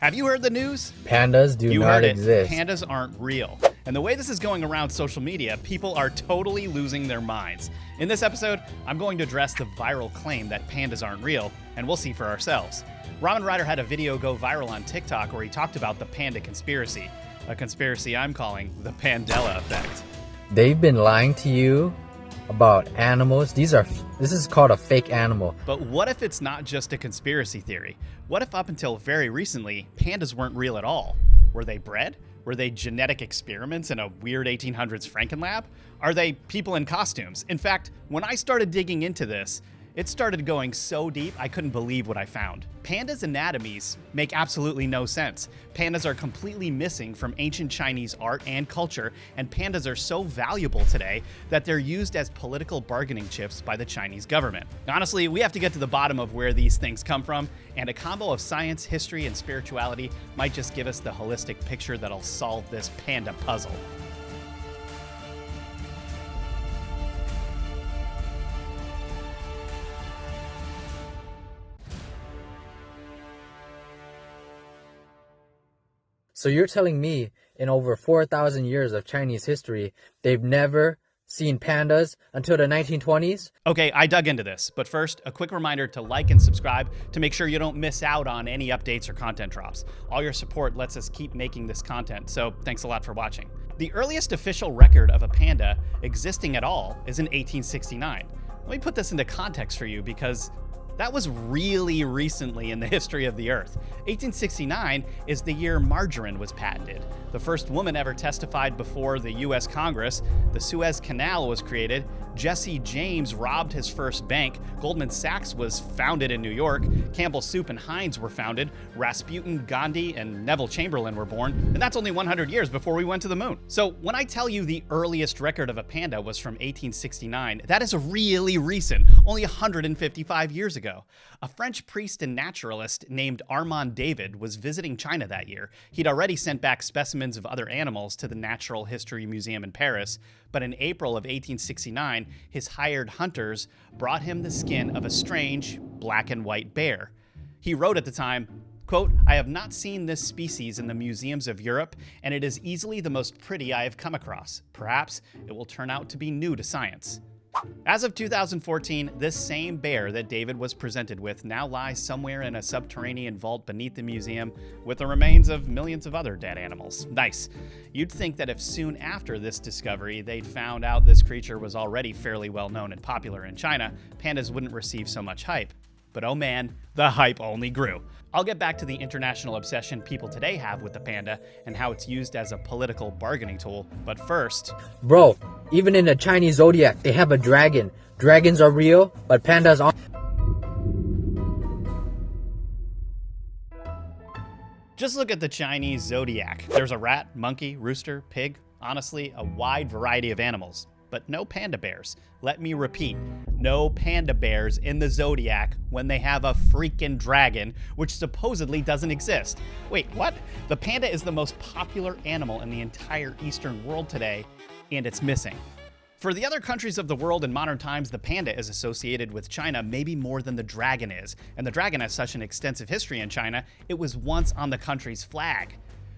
Have you heard the news? Pandas do You not heard it. exist. Pandas aren't real. And the way this is going around social media, people are totally losing their minds. In this episode, I'm going to address the viral claim that pandas aren't real, and we'll see for ourselves. Ramen Rider had a video go viral on TikTok where he talked about the panda conspiracy, a conspiracy I'm calling the Pandela effect. They've been lying to you about animals. This is called a fake animal. But what if it's not just a conspiracy theory? What if up until very recently, pandas weren't real at all? Were they bred? Were they genetic experiments in a weird 1800s Franken-lab? Are they people in costumes? In fact, when I started digging into this, it started going so deep I couldn't believe what I found. Pandas' anatomies make absolutely no sense. Pandas are completely missing from ancient Chinese art and culture, and pandas are so valuable today that they're used as political bargaining chips by the Chinese government. Honestly, we have to get to the bottom of where these things come from, and a combo of science, history, and spirituality might just give us the holistic picture that'll solve this panda puzzle. So you're telling me in over 4,000 years of Chinese history, they've never seen pandas until the 1920s? Okay, I dug into this, but first, a quick reminder to like and subscribe to make sure you don't miss out on any updates or content drops. All your support lets us keep making this content, so thanks a lot for watching. The earliest official record of a panda existing at all is in 1869. Let me put this into context for you because that was really recently in the history of the Earth. 1869 is the year margarine was patented. The first woman ever testified before the US Congress. The Suez Canal was created. Jesse James robbed his first bank. Goldman Sachs was founded in New York. Campbell Soup and Heinz were founded. Rasputin, Gandhi, and Neville Chamberlain were born. And that's only 100 years before we went to the moon. So when I tell you the earliest record of a panda was from 1869, that is really recent, only 155 years ago. A French priest and naturalist named Armand David was visiting China that year. He'd already sent back specimens of other animals to the Natural History Museum in Paris, but in April of 1869, his hired hunters brought him the skin of a strange black and white bear. He wrote at the time, quote, "I have not seen this species in the museums of Europe, and it is easily the most pretty I have come across. Perhaps it will turn out to be new to science." As of 2014, this same bear that David was presented with now lies somewhere in a subterranean vault beneath the museum with the remains of millions of other dead animals. Nice. You'd think that if soon after this discovery they'd found out this creature was already fairly well known and popular in China, pandas wouldn't receive so much hype. But oh man, the hype only grew. I'll get back to the international obsession people today have with the panda and how it's used as a political bargaining tool, but first... Bro, even in the Chinese zodiac, they have a dragon. Dragons are real, but pandas aren't. Just look at the Chinese zodiac. There's a rat, monkey, rooster, pig, honestly, a wide variety of animals. But no panda bears. Let me repeat, no panda bears in the zodiac when they have a freaking dragon, which supposedly doesn't exist. Wait, what? The panda is the most popular animal in the entire Eastern world today, and it's missing. For the other countries of the world in modern times, the panda is associated with China maybe more than the dragon is. And the dragon has such an extensive history in China, it was once on the country's flag.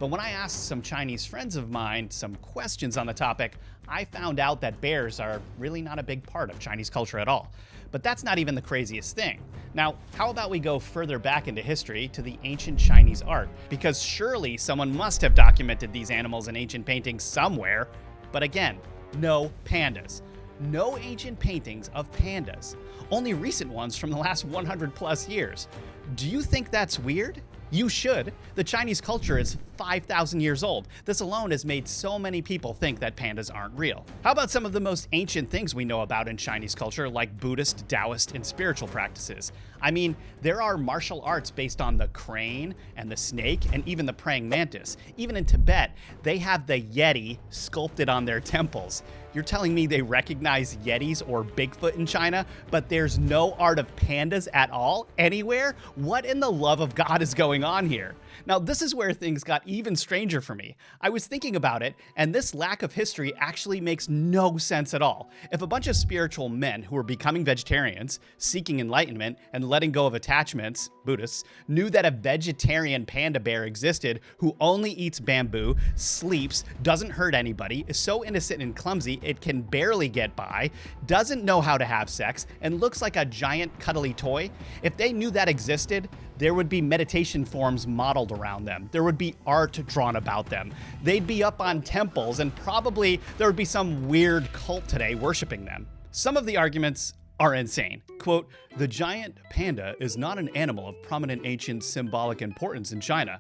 But when I asked some Chinese friends of mine some questions on the topic, I found out that bears are really not a big part of Chinese culture at all. But that's not even the craziest thing. Now, how about we go further back into history to the ancient Chinese art? Because surely someone must have documented these animals in ancient paintings somewhere. But again, no pandas. No ancient paintings of pandas. Only recent ones from the last 100 plus years. Do you think that's weird? You should. The Chinese culture is 5,000 years old. This alone has made so many people think that pandas aren't real. How about some of the most ancient things we know about in Chinese culture, like Buddhist, Taoist, and spiritual practices? I mean, there are martial arts based on the crane and the snake and even the praying mantis. Even in Tibet, they have the Yeti sculpted on their temples. You're telling me they recognize Yetis or Bigfoot in China, but there's no art of pandas at all, anywhere? What in the love of God is going on here? Now, this is where things got even stranger for me. I was thinking about it, and this lack of history actually makes no sense at all. If a bunch of spiritual men who were becoming vegetarians, seeking enlightenment, and letting go of attachments, Buddhists, knew that a vegetarian panda bear existed who only eats bamboo, sleeps, doesn't hurt anybody, is so innocent and clumsy it can barely get by, doesn't know how to have sex, and looks like a giant cuddly toy, if they knew that existed, there would be meditation forms modeled around them. There would be art drawn about them. They'd be up on temples, and probably there would be some weird cult today worshiping them. Some of the arguments are insane. Quote, "The giant panda is not an animal of prominent ancient symbolic importance in China.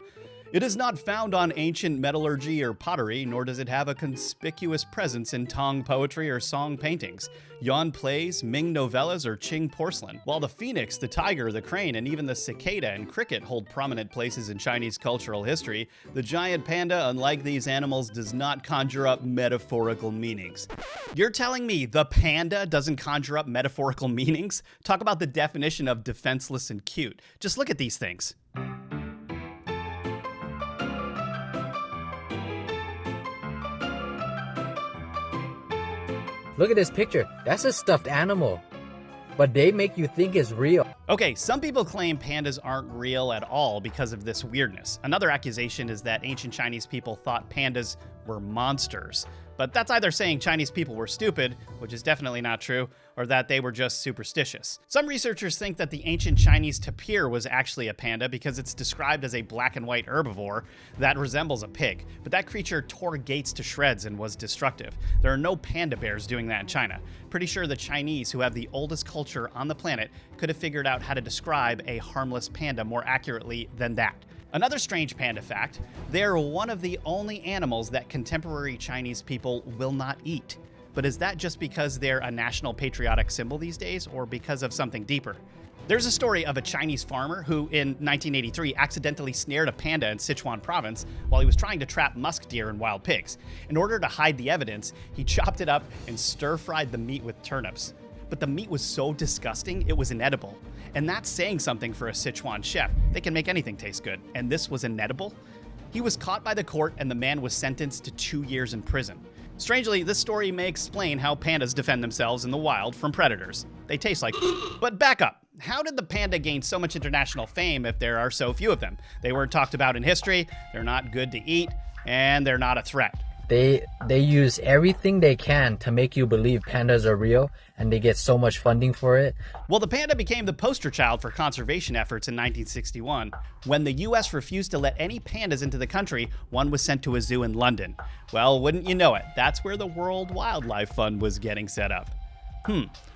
It is not found on ancient metallurgy or pottery, nor does it have a conspicuous presence in Tang poetry or song paintings, Yuan plays, Ming novellas, or Qing porcelain. While the phoenix, the tiger, the crane, and even the cicada and cricket hold prominent places in Chinese cultural history, the giant panda, unlike these animals, does not conjure up metaphorical meanings." You're telling me the panda doesn't conjure up metaphorical meanings? Talk about the definition of defenseless and cute. Just look at these things. Look at this picture. That's a stuffed animal. But they make you think it's real. Okay, some people claim pandas aren't real at all because of this weirdness. Another accusation is that ancient Chinese people thought pandas were monsters. But that's either saying Chinese people were stupid, which is definitely not true, or that they were just superstitious. Some researchers think that the ancient Chinese tapir was actually a panda because it's described as a black and white herbivore that resembles a pig. But that creature tore gates to shreds and was destructive. There are no panda bears doing that in China. Pretty sure the Chinese, who have the oldest culture on the planet, could have figured out how to describe a harmless panda more accurately than that. Another strange panda fact, they're one of the only animals that contemporary Chinese people will not eat. But is that just because they're a national patriotic symbol these days, or because of something deeper? There's a story of a Chinese farmer who, in 1983, accidentally snared a panda in Sichuan province while he was trying to trap musk deer and wild pigs. In order to hide the evidence, he chopped it up and stir-fried the meat with turnips. But the meat was so disgusting, it was inedible. And that's saying something for a Sichuan chef. They can make anything taste good. And this was inedible? He was caught by the court, and the man was sentenced to 2 years in prison. Strangely, this story may explain how pandas defend themselves in the wild from predators. They taste like But back up. How did the panda gain so much international fame if there are so few of them? They weren't talked about in history, they're not good to eat, and they're not a threat. They use everything they can to make you believe pandas are real, and they get so much funding for it. Well, the panda became the poster child for conservation efforts in 1961. When the US refused to let any pandas into the country, one was sent to a zoo in London. Well, wouldn't you know it, that's where the World Wildlife Fund was getting set up.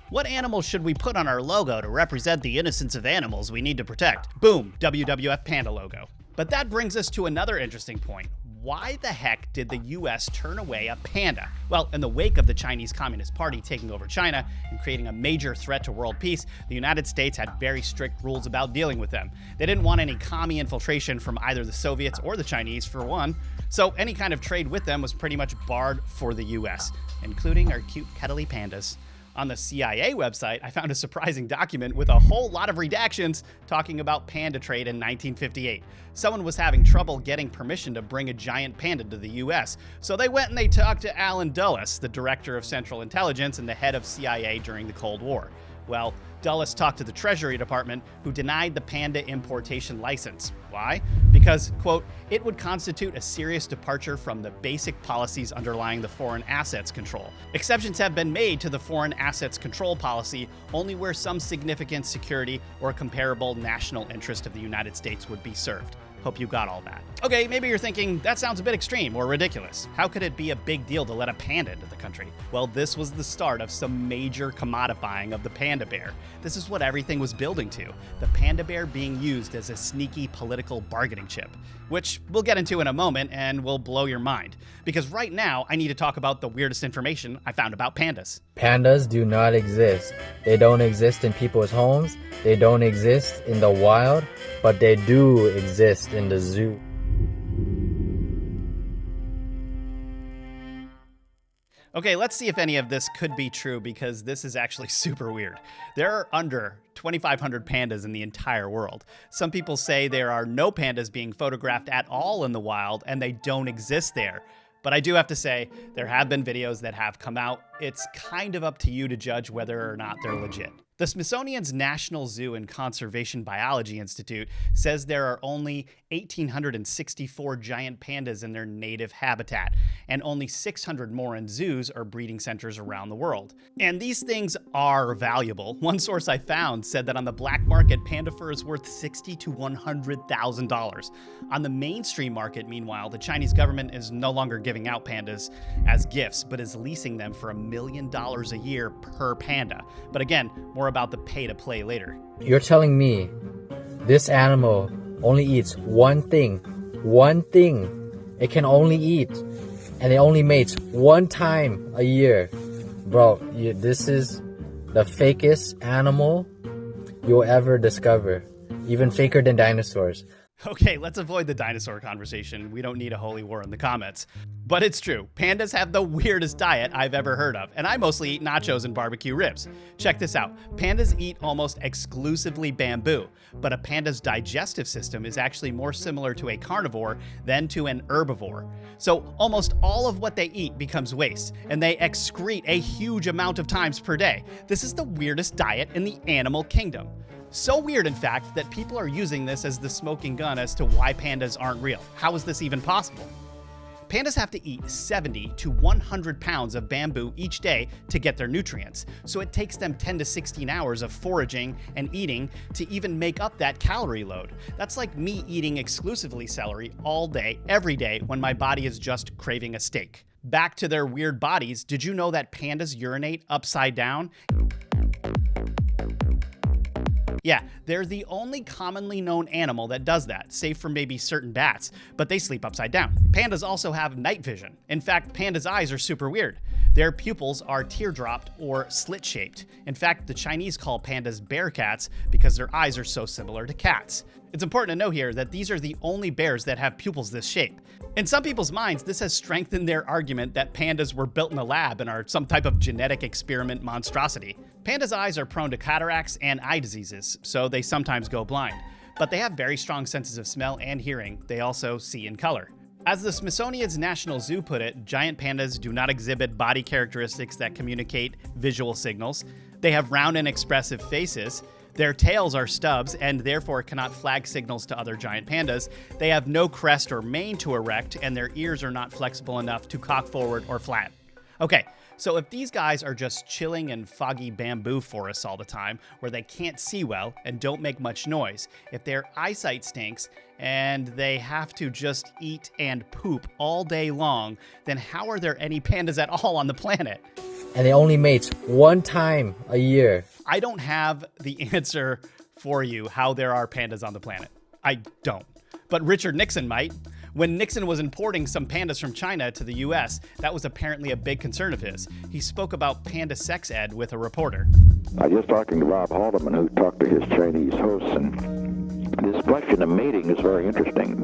What animal should we put on our logo to represent the innocence of animals we need to protect? Boom, WWF Panda logo. But that brings us to another interesting point. Why the heck did the US turn away a panda? Well, in the wake of the Chinese Communist Party taking over China and creating a major threat to world peace, the United States had very strict rules about dealing with them. They didn't want any commie infiltration from either the Soviets or the Chinese, for one, so any kind of trade with them was pretty much barred for the US, including our cute cuddly pandas. On the CIA website, I found a surprising document with a whole lot of redactions talking about panda trade in 1958. Someone was having trouble getting permission to bring a giant panda to the US, so they went and they talked to Allen Dulles, the director of Central Intelligence and the head of CIA during the Cold War. Well, Dulles talked to the Treasury Department, who denied the panda importation license. Why? Because, quote, it would constitute a serious departure from the basic policies underlying the foreign assets control. Exceptions have been made to the foreign assets control policy only where some significant security or comparable national interest of the United States would be served. Hope you got all that. Okay, maybe you're thinking, that sounds a bit extreme or ridiculous. How could it be a big deal to let a panda into the country? Well, this was the start of some major commodifying of the panda bear. This is what everything was building to, the panda bear being used as a sneaky political bargaining chip, which we'll get into in a moment and will blow your mind. Because right now, I need to talk about the weirdest information I found about pandas. Pandas do not exist. They don't exist in people's homes. They don't exist in the wild, but they do exist in the zoo. Okay, let's see if any of this could be true, because this is actually super weird. There are under 2,500 pandas in the entire world. Some people say there are no pandas being photographed at all in the wild and they don't exist there. But I do have to say, there have been videos that have come out. It's kind of up to you to judge whether or not they're legit. The Smithsonian's National Zoo and Conservation Biology Institute says there are only 1,864 giant pandas in their native habitat, and only 600 more in zoos or breeding centers around the world. And these things are valuable. One source I found said that on the black market, panda fur is worth $60,000 to $100,000. On the mainstream market, meanwhile, the Chinese government is no longer giving out pandas as gifts, but is leasing them for $1 million a year per panda. But again, more about the pay to play later. You're telling me this animal only eats one thing. It can only eat, and it only mates one time a year. Bro, this is the fakest animal you'll ever discover. Even faker than dinosaurs. Okay, let's avoid the dinosaur conversation. We don't need a holy war in the comments. But it's true, pandas have the weirdest diet I've ever heard of, and I mostly eat nachos and barbecue ribs. Check this out. Pandas eat almost exclusively bamboo, but a panda's digestive system is actually more similar to a carnivore than to an herbivore. So almost all of what they eat becomes waste, and they excrete a huge amount of times per day. This is the weirdest diet in the animal kingdom. So weird, in fact, that people are using this as the smoking gun as to why pandas aren't real. How is this even possible? Pandas have to eat 70 to 100 pounds of bamboo each day to get their nutrients, so it takes them 10 to 16 hours of foraging and eating to even make up that calorie load. That's like me eating exclusively celery all day, every day, when my body is just craving a steak. Back to their weird bodies, did you know that pandas urinate upside down? Yeah, they're the only commonly known animal that does that, save for maybe certain bats, but they sleep upside down. Pandas also have night vision. In fact, pandas' eyes are super weird. Their pupils are teardropped or slit-shaped. In fact, the Chinese call pandas bear cats because their eyes are so similar to cats. It's important to know here that these are the only bears that have pupils this shape. In some people's minds, this has strengthened their argument that pandas were built in a lab and are some type of genetic experiment monstrosity. Pandas' eyes are prone to cataracts and eye diseases, so they sometimes go blind. But they have very strong senses of smell and hearing. They also see in color. As the Smithsonian's National Zoo put it, giant pandas do not exhibit body characteristics that communicate visual signals. They have round and expressive faces. Their tails are stubs and therefore cannot flag signals to other giant pandas. They have no crest or mane to erect, and their ears are not flexible enough to cock forward or flat. Okay, so if these guys are just chilling in foggy bamboo forests all the time, where they can't see well and don't make much noise, if their eyesight stinks and they have to just eat and poop all day long, then how are there any pandas at all on the planet? And it only mates one time a year. I don't have the answer for you how there are pandas on the planet. I don't. But Richard Nixon might. When Nixon was importing some pandas from China to the US, that was apparently a big concern of his. He spoke about panda sex ed with a reporter. I was talking to Rob Haldeman, who talked to his Chinese hosts, and this question of mating is very interesting.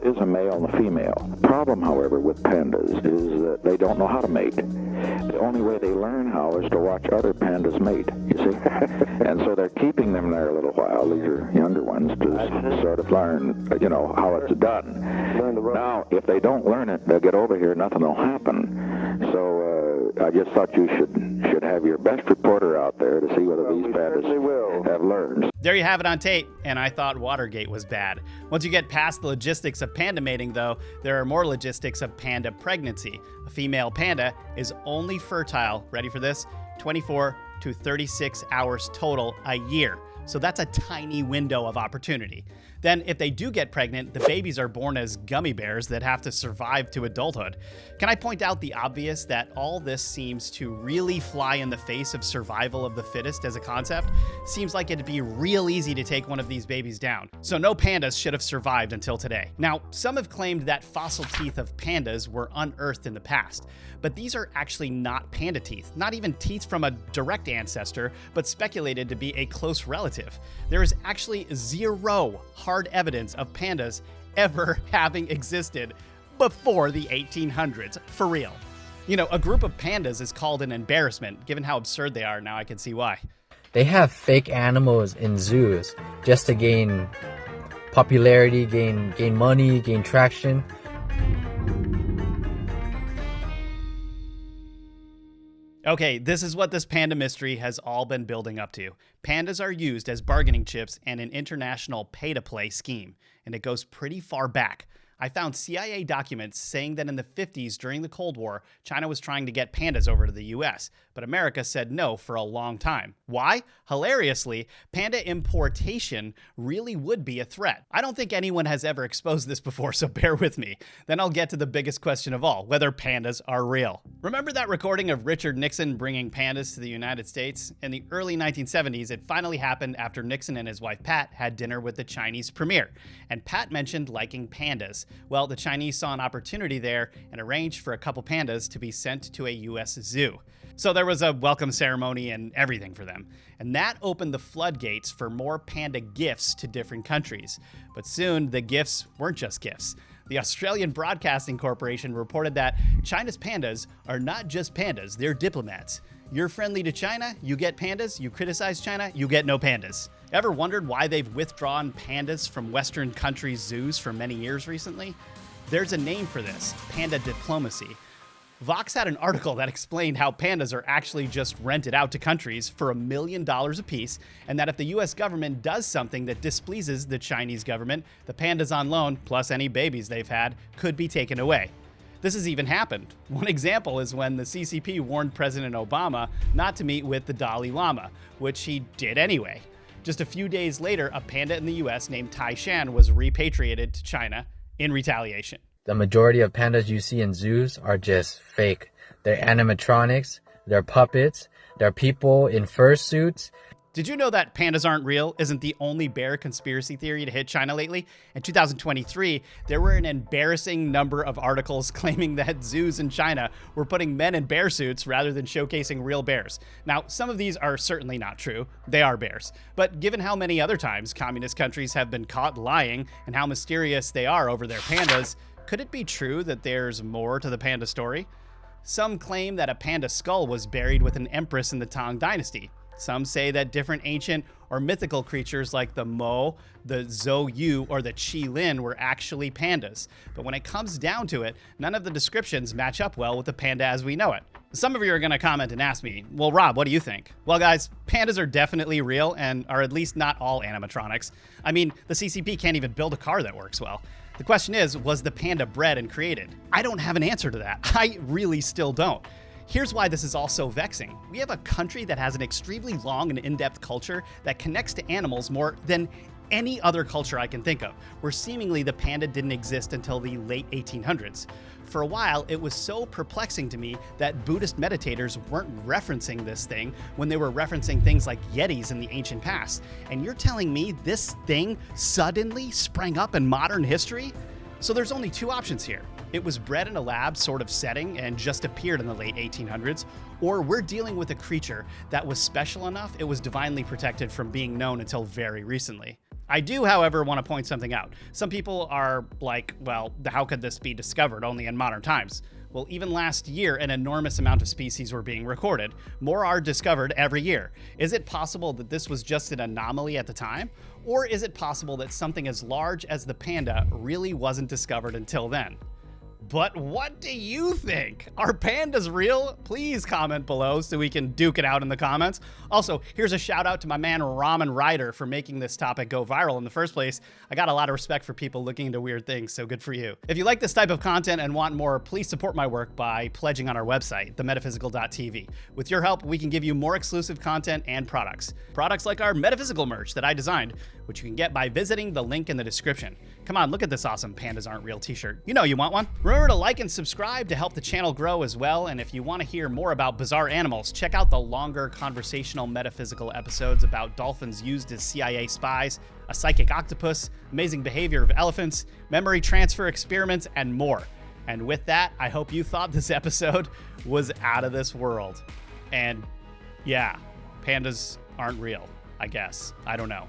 Is a male and a female. Problem, however, with pandas is that they don't know how to mate. The only way they learn how is to watch other pandas mate, you see? And so they're keeping them there a little while, these are younger ones, to sort of learn, how it's done. Now, if they don't learn it, they'll get over here, nothing will happen. So I just thought you should have your best reporter out there to see whether these pandas have learned. There you have it on tape, and I thought Watergate was bad. Once you get past the logistics of panda mating, though, there are more logistics of panda pregnancy. A female panda is only fertile, ready for this, 24 to 36 hours total a year. So that's a tiny window of opportunity. Then if they do get pregnant, the babies are born as gummy bears that have to survive to adulthood. Can I point out the obvious that all this seems to really fly in the face of survival of the fittest as a concept? Seems like it'd be real easy to take one of these babies down. So no pandas should have survived until today. Now, some have claimed that fossil teeth of pandas were unearthed in the past, but these are actually not panda teeth, not even teeth from a direct ancestor, but speculated to be a close relative. There is actually zero hard evidence of pandas ever having existed before the 1800s, for real. You know, a group of pandas is called an embarrassment. Given how absurd they are, now I can see why. They have fake animals in zoos just to gain popularity, gain money, gain traction. Okay, this is what this panda mystery has all been building up to. Pandas are used as bargaining chips in an international pay-to-play scheme, and it goes pretty far back. I found CIA documents saying that in the 50s during the Cold War, China was trying to get pandas over to the US, but America said no for a long time. Why? Hilariously, panda importation really would be a threat. I don't think anyone has ever exposed this before, so bear with me. Then I'll get to the biggest question of all, whether pandas are real. Remember that recording of Richard Nixon bringing pandas to the United States? In the early 1970s, it finally happened after Nixon and his wife Pat had dinner with the Chinese premier, and Pat mentioned liking pandas. Well, the Chinese saw an opportunity there and arranged for a couple pandas to be sent to a US zoo. So there was a welcome ceremony and everything for them. And that opened the floodgates for more panda gifts to different countries. But soon, the gifts weren't just gifts. The Australian Broadcasting Corporation reported that China's pandas are not just pandas, they're diplomats. You're friendly to China, you get pandas. You criticize China, you get no pandas. Ever wondered why they've withdrawn pandas from Western countries' zoos for many years recently? There's a name for this: panda diplomacy. Vox had an article that explained how pandas are actually just rented out to countries for $1 million apiece, and that if the US government does something that displeases the Chinese government, the pandas on loan, plus any babies they've had, could be taken away. This has even happened. One example is when the CCP warned President Obama not to meet with the Dalai Lama, which he did anyway. Just a few days later, a panda in the US named Tai Shan was repatriated to China in retaliation. The majority of pandas you see in zoos are just fake. They're animatronics, they're puppets, they're people in fursuits. Did you know that pandas aren't real isn't the only bear conspiracy theory to hit China lately? In 2023, there were an embarrassing number of articles claiming that zoos in China were putting men in bear suits rather than showcasing real bears. Now, some of these are certainly not true. They are bears. But given how many other times communist countries have been caught lying and how mysterious they are over their pandas, could it be true that there's more to the panda story? Some claim that a panda skull was buried with an empress in the Tang Dynasty. Some say that different ancient or mythical creatures like the Mo, the Zhou Yu, or the Qi Lin were actually pandas. But when it comes down to it, none of the descriptions match up well with the panda as we know it. Some of you are going to comment and ask me, well, Rob, what do you think? Well, guys, pandas are definitely real and are at least not all animatronics. I mean, the CCP can't even build a car that works well. The question is, was the panda bred and created? I don't have an answer to that. I really still don't. Here's why this is all so vexing. We have a country that has an extremely long and in-depth culture that connects to animals more than any other culture I can think of, where seemingly the panda didn't exist until the late 1800s. For a while, it was so perplexing to me that Buddhist meditators weren't referencing this thing when they were referencing things like Yetis in the ancient past. And you're telling me this thing suddenly sprang up in modern history? So there's only two options here. It was bred in a lab sort of setting and just appeared in the late 1800s, or we're dealing with a creature that was special enough it was divinely protected from being known until very recently. I do, however, want to point something out. Some people are like, well, how could this be discovered only in modern times? Well, even last year, an enormous amount of species were being recorded. More are discovered every year. Is it possible that this was just an anomaly at the time? Or is it possible that something as large as the panda really wasn't discovered until then? But what do you think? Are pandas real? Please comment below so we can duke it out in the comments. Also, here's a shout out to my man Ramen Ryder for making this topic go viral in the first place. I got a lot of respect for people looking into weird things, so good for you. If you like this type of content and want more, please support my work by pledging on our website, themetaphysical.tv. With your help, we can give you more exclusive content and products. Products like our Metaphysical merch that I designed, which you can get by visiting the link in the description. Come on, look at this awesome Pandas Aren't Real t-shirt. You know you want one. Remember to like and subscribe to help the channel grow as well, and if you want to hear more about bizarre animals, check out the longer conversational metaphysical episodes about dolphins used as CIA spies, a psychic octopus, amazing behavior of elephants, memory transfer experiments, and more. And with that, I hope you thought this episode was out of this world. And yeah, pandas aren't real, I guess. I don't know.